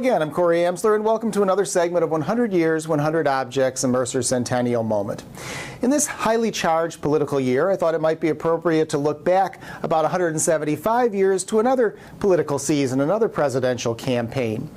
again, I'm Corey Amsler, and welcome to another segment of 100 Years, 100 Objects, a Mercer Centennial Moment. In this highly charged political year, I thought it might be appropriate to look back about 175 years to another political season, another presidential campaign.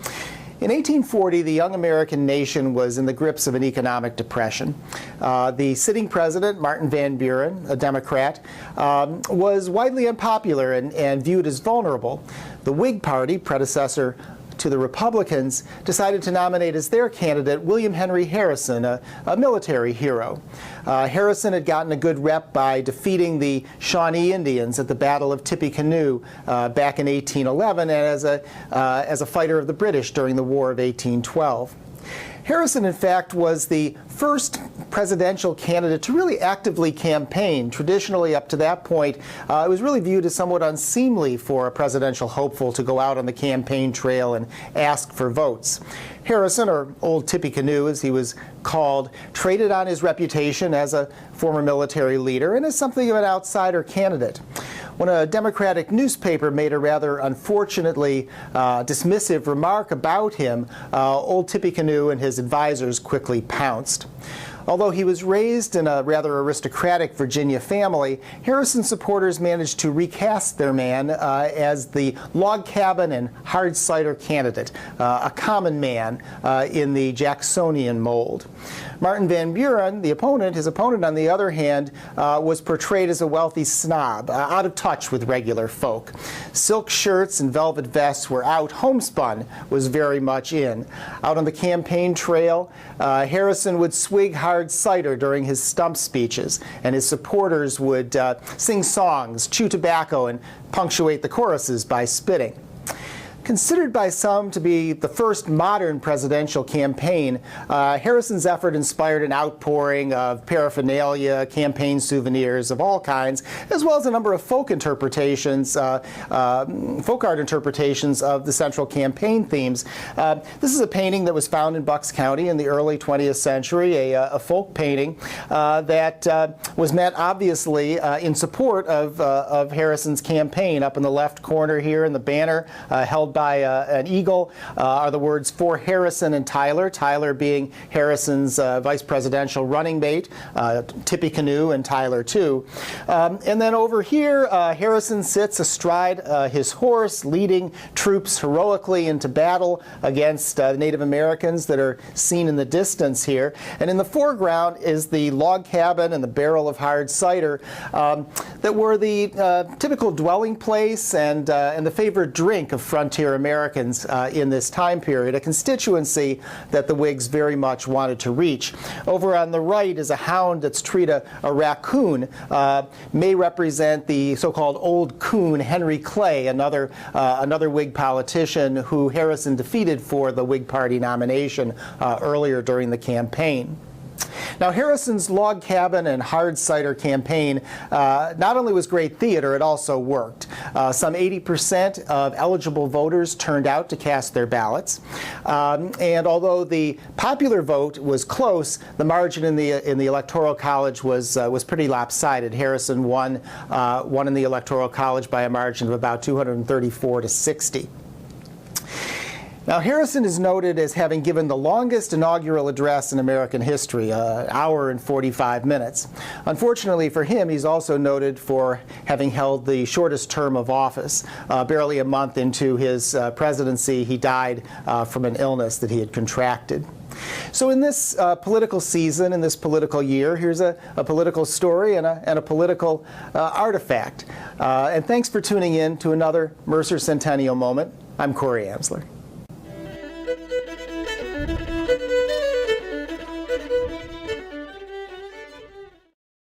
In 1840, the young American nation was in the grips of an economic depression. The sitting president, Martin Van Buren, a Democrat, was widely unpopular and viewed as vulnerable. The Whig Party, predecessor to the Republicans, decided to nominate as their candidate William Henry Harrison, a military hero. Harrison had gotten a good rep by defeating the Shawnee Indians at the Battle of Tippecanoe back in 1811 and as a fighter of the British during the War of 1812. Harrison, in fact, was the first presidential candidate to really actively campaign. Traditionally, up to that point, it was really viewed as somewhat unseemly for a presidential hopeful to go out on the campaign trail and ask for votes. Harrison, or Old Tippecanoe as he was called, traded on his reputation as a former military leader and as something of an outsider candidate. When a Democratic newspaper made a rather unfortunately dismissive remark about him, Old Tippecanoe and his advisors quickly pounced. Although he was raised in a rather aristocratic Virginia family, Harrison's supporters managed to recast their man as the log cabin and hard cider candidate, a common man in the Jacksonian mold. Martin Van Buren, his opponent on the other hand, was portrayed as a wealthy snob, out of touch with regular folk. Silk shirts and velvet vests were out. Homespun was very much in. Out on the campaign trail, Harrison would swig hard cider during his stump speeches, and his supporters would sing songs, chew tobacco, and punctuate the choruses by spitting. Considered by some to be the first modern presidential campaign, Harrison's effort inspired an outpouring of paraphernalia, campaign souvenirs of all kinds, as well as a number of folk art interpretations of the central campaign themes. This is a painting that was found in Bucks County in the early 20th century, a folk painting that was meant obviously in support of Harrison's campaign. Up in the left corner here in the banner held by an eagle are the words "For Harrison and Tyler," Tyler being Harrison's vice presidential running mate, Tippecanoe and Tyler too. And then over here, Harrison sits astride his horse, leading troops heroically into battle against Native Americans that are seen in the distance here. And in the foreground is the log cabin and the barrel of hard cider that were the typical dwelling place and the favorite drink of frontier Americans in this time period, a constituency that the Whigs very much wanted to reach. Over on the right is a hound that's treated a raccoon, may represent the so-called old coon Henry Clay, another Whig politician who Harrison defeated for the Whig Party nomination earlier during the campaign. Now, Harrison's log cabin and hard cider campaign not only was great theater, it also worked. Some 80% of eligible voters turned out to cast their ballots. And although the popular vote was close, the margin in the Electoral College was pretty lopsided. Harrison won in the Electoral College by a margin of about 234 to 60. Now, Harrison is noted as having given the longest inaugural address in American history, an hour and 45 minutes. Unfortunately for him, he's also noted for having held the shortest term of office. Barely a month into his presidency, he died from an illness that he had contracted. So in this political season, in this political year, here's a political story and a political artifact. And thanks for tuning in to another Mercer Centennial Moment. I'm Corey Amsler.